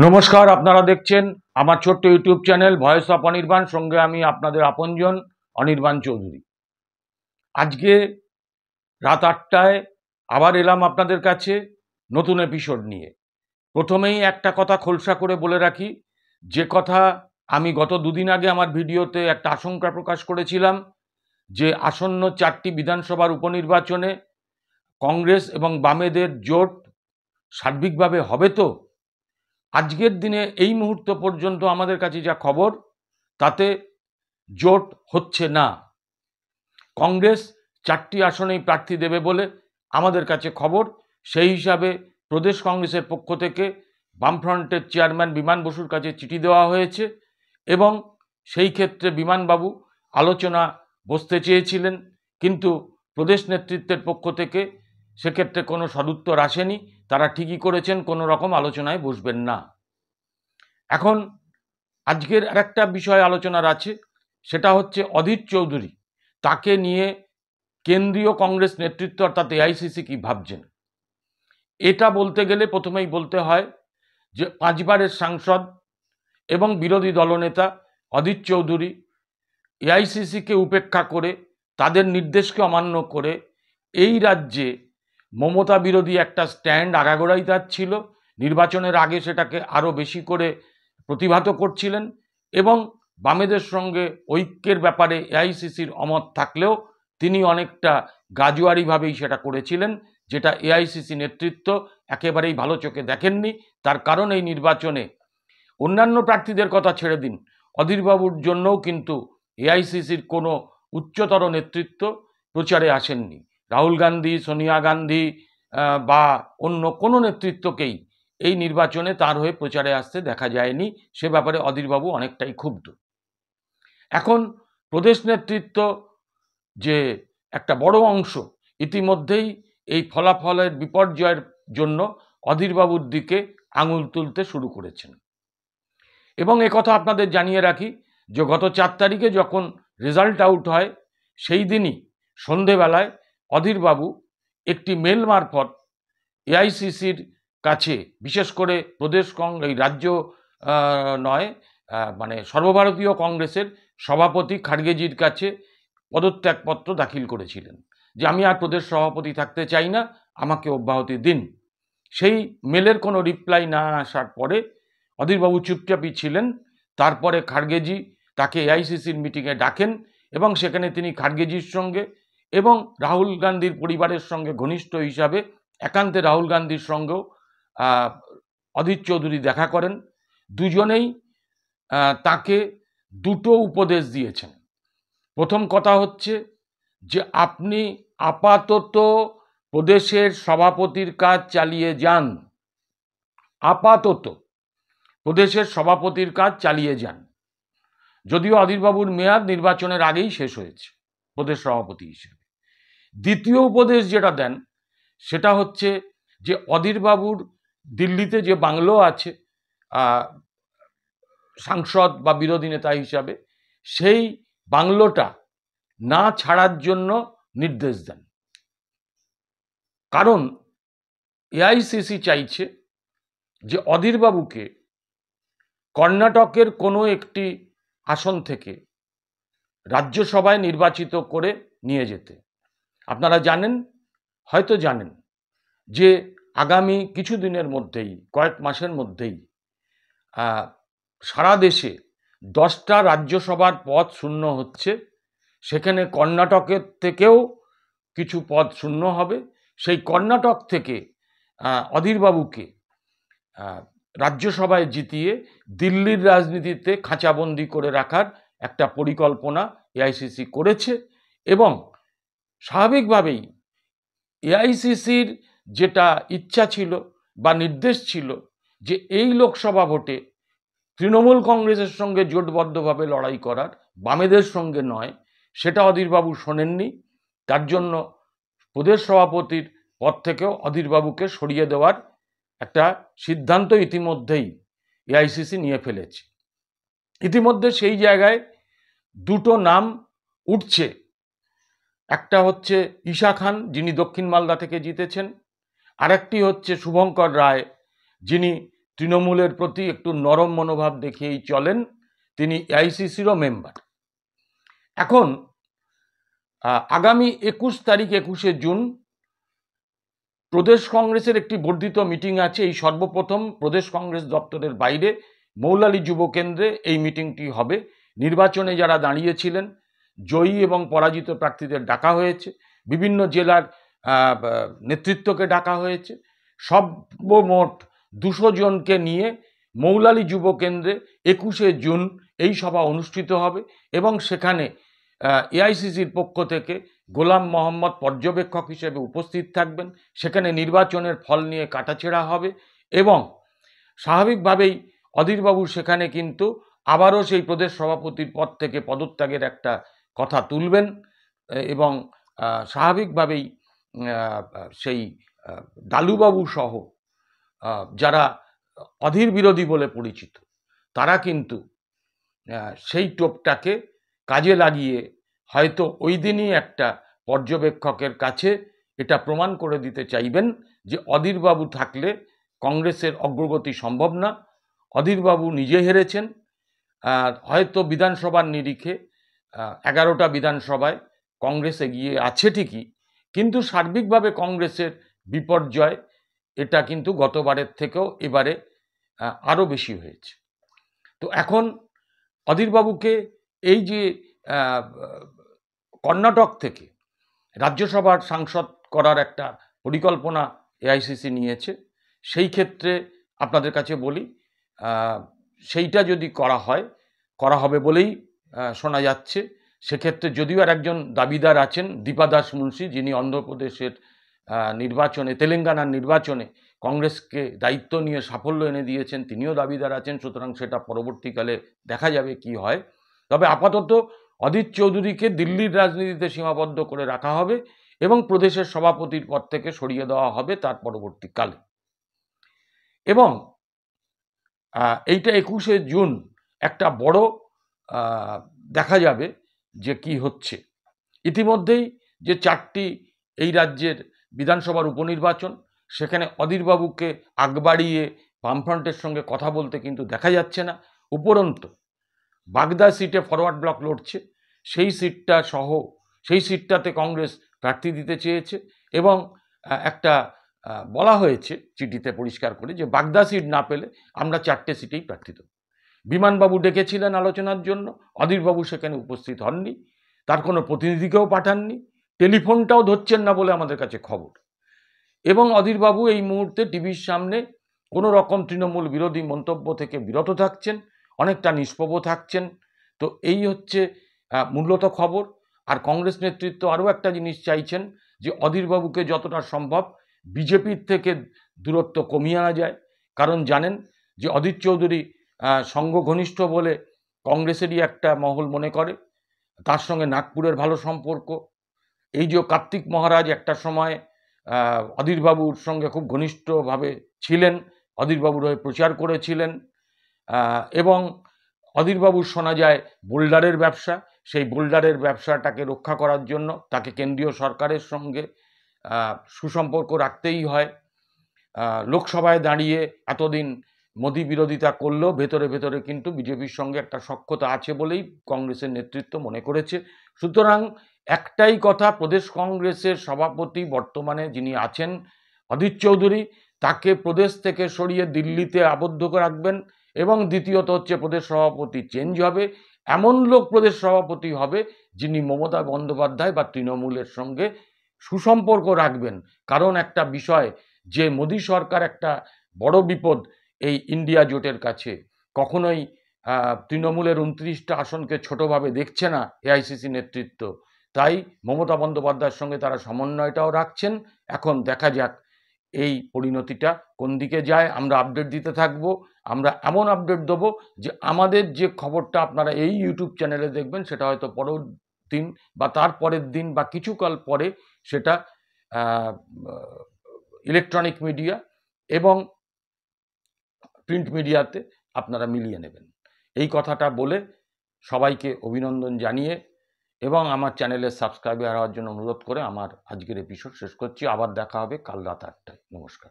নমস্কার, আপনারা দেখছেন আমার ছোট্ট YouTube channel voice of Anirban. সঙ্গে আমি আপনাদের আপনজন অনির্বাণ চৌধুরী। আজকে রাত 8টায় আবার এলাম আপনাদের কাছে নতুন এপিসোড নিয়ে। প্রথমেই একটা কথা খোলসা করে বলে রাখি, যে কথা আমি গত দুদিন আগে আমার ভিডিওতে একটা আশঙ্কা প্রকাশ করেছিলাম যে আসন্ন 4টি বিধানসভার উপনির্বাচনে কংগ্রেস এবং বামেদের জোট সার্বিকভাবে হবে তো। আজকের দিনে এই মুহূর্ত পর্যন্ত আমাদের কাছে যা খবর, তাতে জোট হচ্ছে না। কংগ্রেস 4টি আসনেই প্রার্থী দেবে বলে আমাদের কাছে খবর। সেই হিসাবে প্রদেশ কংগ্রেসের পক্ষ থেকে বামফ্রন্টের চেয়ারম্যান বিমান বসুর কাছে চিঠি দেওয়া হয়েছে এবং সেই ক্ষেত্রে বিমানবাবু আলোচনা বসতে চেয়েছিলেন, কিন্তু প্রদেশ নেতৃত্বের পক্ষ থেকে সেক্ষেত্রে কোনো সদুত্তর আসেনি। তারা ঠিকই করেছেন কোনো রকম আলোচনায় বসবেন না। এখন আজকের আরেকটা বিষয় আলোচনার আছে, সেটা হচ্ছে অধীর চৌধুরী। তাকে নিয়ে কেন্দ্রীয় কংগ্রেস নেতৃত্ব অর্থাৎ এআইসিসি কি ভাবছেন। এটা বলতে গেলে প্রথমেই বলতে হয় যে 5বারের সাংসদ এবং বিরোধী দলনেতা অধীর চৌধুরী এআইসিসিকে উপেক্ষা করে, তাদের নির্দেশকে অমান্য করে এই রাজ্যে মমতা বিরোধী একটা স্ট্যান্ড আগাগোড়াই তার ছিল। নির্বাচনের আগে সেটাকে আরও বেশি করে প্রতিভাত করছিলেন এবং বামেদের সঙ্গে ঐক্যের ব্যাপারে এআইসিসির অমত থাকলেও তিনি অনেকটা গাজুয়ারিভাবেই সেটা করেছিলেন, যেটা এআইসিসি নেতৃত্ব একেবারেই ভালো চোখে দেখেননি। তার কারণ এই নির্বাচনে অন্যান্য প্রার্থীদের কথা ছেড়ে দিন, অধীরবাবুর জন্যও কিন্তু এআইসিসির কোনো উচ্চতর নেতৃত্ব প্রচারে আসেননি। রাহুল গান্ধী, সোনিয়া গান্ধী বা অন্য কোনো নেতৃত্বকেই এই নির্বাচনে তার হয়ে প্রচারে আসতে দেখা যায়নি। সে ব্যাপারে অধীরবাবু অনেকটাই ক্ষুব্ধ। এখন প্রদেশ নেতৃত্ব যে একটা বড় অংশ ইতিমধ্যেই এই ফলাফলের বিপর্যয়ের জন্য অধীরবাবুর দিকে আঙুল তুলতে শুরু করেছেন। এবং একথা আপনাদের জানিয়ে রাখি যে গত 4 তারিখে যখন রেজাল্ট আউট হয়, সেই দিনই সন্ধেবেলায় অধীরবাবু একটি মেল মারফত এআইসিসির কাছে, বিশেষ করে প্রদেশ এই রাজ্য নয়, মানে সর্বভারতীয় কংগ্রেসের সভাপতি খাড়গেজির কাছে পদত্যাগপত্র দাখিল করেছিলেন যে আমি আর প্রদেশ সভাপতি থাকতে চাই না, আমাকে অব্যাহতি দিন। সেই মেলের কোনো রিপ্লাই না আসার পরে অধীরবাবু চুপচাপই ছিলেন। তারপরে খাড়গেজি তাকে এআইসিসির মিটিংয়ে ডাকেন এবং সেখানে তিনি খাড়গেজির সঙ্গে এবং রাহুল গান্ধীর পরিবারের সঙ্গে ঘনিষ্ঠ হিসাবে একান্তে রাহুল গান্ধীর সঙ্গেও অধীর চৌধুরী দেখা করেন। দুজনেই তাকে দুটো উপদেশ দিয়েছেন। প্রথম কথা হচ্ছে যে আপনি আপাতত প্রদেশের সভাপতির কাজ চালিয়ে যান, আপাতত প্রদেশের সভাপতির কাজ চালিয়ে যান। যদিও অধীরবাবুর মেয়াদ নির্বাচনের আগেই শেষ হয়েছে প্রদেশ সভাপতি হিসেবে। দ্বিতীয় উপদেশ যেটা দেন সেটা হচ্ছে যে অধীরবাবুর দিল্লিতে যে বাংলো আছে সাংসদ বা বিরোধী নেতা হিসাবে, সেই বাংলোটা না ছাড়ার জন্য নির্দেশ দেন। কারণ এআইসিসি চাইছে যে অধীরবাবুকে কর্ণাটকের কোনো একটি আসন থেকে রাজ্যসভায় নির্বাচিত করে নিয়ে যেতে। আপনারা জানেন, হয়তো জানেন, যে আগামী কিছু দিনের মধ্যেই, কয়েক মাসের মধ্যেই সারা দেশে 10টা রাজ্যসভার পদ শূন্য হচ্ছে। সেখানে কর্ণাটকের থেকেও কিছু পদ শূন্য হবে। সেই কর্ণাটক থেকে অধীরবাবুকে রাজ্যসভায় জিতিয়ে দিল্লির রাজনীতিতে খাঁচাবন্দি করে রাখার একটা পরিকল্পনা এআইসিসি করেছে। এবং স্বাভাবিকভাবেই এআইসিসির যেটা ইচ্ছা ছিল বা নির্দেশ ছিল যে এই লোকসভা ভোটে তৃণমূল কংগ্রেসের সঙ্গে জোটবদ্ধভাবে লড়াই করার, বামেদের সঙ্গে নয়, সেটা অধীরবাবু শোনেননি। তার জন্য প্রদেশ সভাপতির পদ থেকেও অধীরবাবুকে সরিয়ে দেওয়ার একটা সিদ্ধান্ত ইতিমধ্যেই এআইসিসি নিয়ে ফেলেছে। ইতিমধ্যে সেই জায়গায় দুটো নাম উঠছে। একটা হচ্ছে ঈশা খান, যিনি দক্ষিণ মালদা থেকে জিতেছেন, আরেকটি হচ্ছে শুভঙ্কর রায়, যিনি তৃণমূলের প্রতি একটু নরম মনোভাব দেখিয়েই চলেন। তিনি এআইসিসিরও মেম্বার। এখন আগামী 21 তারিখ 21শে জুন প্রদেশ কংগ্রেসের একটি বর্ধিত মিটিং আছে। এই সর্বপ্রথম প্রদেশ কংগ্রেস দপ্তরের বাইরে মৌলালী যুব কেন্দ্রে এই মিটিংটি হবে। নির্বাচনে যারা দাঁড়িয়েছিলেন জয়ী এবং পরাজিত প্রার্থীদের ডাকা হয়েছে, বিভিন্ন জেলার নেতৃত্বকে ডাকা হয়েছে। সর্বমোট 200 জনকে নিয়ে মৌলালী যুব কেন্দ্রে 21শে জুন এই সভা অনুষ্ঠিত হবে এবং সেখানে এআইসিসির পক্ষ থেকে গোলাম মোহাম্মদ পর্যবেক্ষক হিসেবে উপস্থিত থাকবেন। সেখানে নির্বাচনের ফল নিয়ে কাটাছেঁড়া হবে এবং স্বাভাবিকভাবেই অধীরবাবু সেখানে কিন্তু আবারও সেই প্রদেশ সভাপতির পদ থেকে পদত্যাগের একটা কথা তুলবেন এবং স্বাভাবিকভাবেই সেই ডালুবাবু সহ যারা অধীর বিরোধী বলে পরিচিত তারা কিন্তু সেই টোপটাকে কাজে লাগিয়ে হয়তো ওই দিনই একটা পর্যবেক্ষকের কাছে এটা প্রমাণ করে দিতে চাইবেন যে অধীরবাবু থাকলে কংগ্রেসের অগ্রগতি সম্ভব না। অধীরবাবু নিজে হেরেছেন, হয়তো বিধানসভার নিরিখে 11টা বিধানসভায় কংগ্রেস এগিয়ে আছে ঠিকই, কিন্তু সার্বিকভাবে কংগ্রেসের বিপর্যয় এটা কিন্তু গতবারের থেকেও এবারে আরও বেশি হয়েছে। তো এখন অধীরবাবুকে এই যে কর্ণাটক থেকে রাজ্যসভার সাংসদ করার একটা পরিকল্পনা এআইসিসি নিয়েছে, সেই ক্ষেত্রে আপনাদের কাছে বলি সেইটা যদি করা হবে বলেই শোনা যাচ্ছে। সেক্ষেত্রে যদিও আর একজন দাবিদার আছেন দীপাদাস মুন্সি, যিনি অন্ধ্রপ্রদেশের নির্বাচনে তেলেঙ্গানার নির্বাচনে কংগ্রেসকে দায়িত্ব নিয়ে সাফল্য এনে দিয়েছেন, তিনিও দাবিদার আছেন। সুতরাং সেটা পরবর্তীকালে দেখা যাবে কি হয়। তবে আপাতত অধীর চৌধুরীকে দিল্লির রাজনীতিতে সীমাবদ্ধ করে রাখা হবে এবং প্রদেশের সভাপতির পদ থেকে সরিয়ে দেওয়া হবে তার পরবর্তীকালে। এবং এইটা 21শে জুন একটা বড় দেখা যাবে যে কি হচ্ছে। ইতিমধ্যেই যে 4টি এই রাজ্যের বিধানসভার উপনির্বাচন, সেখানে অধীরবাবুকে আগ বাড়িয়ে বামফ্রন্টের সঙ্গে কথা বলতে কিন্তু দেখা যাচ্ছে না। উপরন্তু বাগদা সিটে ফরওয়ার্ড ব্লক লড়ছে, সেই সিটটাতে কংগ্রেস প্রার্থী দিতে চেয়েছে এবং একটা বলা হয়েছে চিঠিতে পরিষ্কার করে যে বাগদা সিট না পেলে আমরা 4টে সিটেই প্রার্থী দেব। বিমানবাবু ডেকেছিলেন আলোচনার জন্য, অধীরবাবু সেখানে উপস্থিত হননি, তার কোনো প্রতিনিধিকেও পাঠাননি, টেলিফোনটাও ধরছেন না বলে আমাদের কাছে খবর। এবং অধীরবাবু এই মুহূর্তে টিভির সামনে কোনো রকম তৃণমূল বিরোধী মন্তব্য থেকে বিরত থাকছেন, অনেকটা নিষ্প্রভ থাকছেন। তো এই হচ্ছে মূলত খবর। আর কংগ্রেস নেতৃত্ব আরও একটা জিনিস চাইছেন যে অধীরবাবুকে যতটা সম্ভব বিজেপির থেকে দূরত্ব কমিয়ে আনা যায়, কারণ জানেন যে অধীর চৌধুরী সঙ্গ ঘনিষ্ঠ বলে কংগ্রেসেরই একটা মহল মনে করে, তার সঙ্গে নাগপুরের ভালো সম্পর্ক। এই যে কার্তিক মহারাজ একটা সময় অধীরবাবুর সঙ্গে খুব ঘনিষ্ঠভাবে ছিলেন, অধীরবাবুর হয়ে প্রচার করেছিলেন এবং অধীরবাবুর শোনা যায় বোল্ডারের ব্যবসা, সেই বোল্ডারের ব্যবসাটাকে রক্ষা করার জন্য তাকে কেন্দ্রীয় সরকারের সঙ্গে সুসম্পর্ক রাখতেই হয়। লোকসভায় দাঁড়িয়ে এতদিন মোদী বিরোধিতা করলেও ভেতরে ভেতরে কিন্তু বিজেপির সঙ্গে একটা সখ্যতা আছে বলেই কংগ্রেসের নেতৃত্ব মনে করেছে। সুতরাং একটাই কথা, প্রদেশ কংগ্রেসের সভাপতি বর্তমানে যিনি আছেন অধীর চৌধুরী, তাকে প্রদেশ থেকে সরিয়ে দিল্লিতে আবদ্ধ রাখবেন এবং দ্বিতীয়ত হচ্ছে প্রদেশ সভাপতি চেঞ্জ হবে, এমন লোক প্রদেশ সভাপতি হবে যিনি মমতা বন্দ্যোপাধ্যায় বা তৃণমূলের সঙ্গে সুসম্পর্ক রাখবেন। কারণ একটা বিষয় যে মোদী সরকার একটা বড় বিপদ এই ইন্ডিয়া জোটের কাছে, কখনোই তৃণমূলের 29টা আসনকে ছোটোভাবে দেখছে না এআইসিসি নেতৃত্ব, তাই মমতা বন্দ্যোপাধ্যায়ের সঙ্গে তারা সমন্বয়টাও রাখছেন। এখন দেখা যাক এই পরিণতিটা কোন দিকে যায়, আমরা আপডেট দিতে থাকবো। আমরা এমন আপডেট দেবো যে আমাদের যে খবরটা আপনারা এই ইউটিউব চ্যানেলে দেখবেন সেটা হয়তো পরের দিন বা তার পরের দিন বা কিছুকাল পরে সেটা ইলেকট্রনিক মিডিয়া এবং প্রিন্ট মিডিয়াতে আপনারা মিলিয়ে নেবেন। এই কথাটা বলে সবাইকে অভিনন্দন জানিয়ে এবং আমার চ্যানেলের সাবস্ক্রাইবার হওয়ার জন্য অনুরোধ করে আমার আজকের এপিসোড শেষ করছি। আবার দেখা হবে কাল রাত 8টায়। নমস্কার।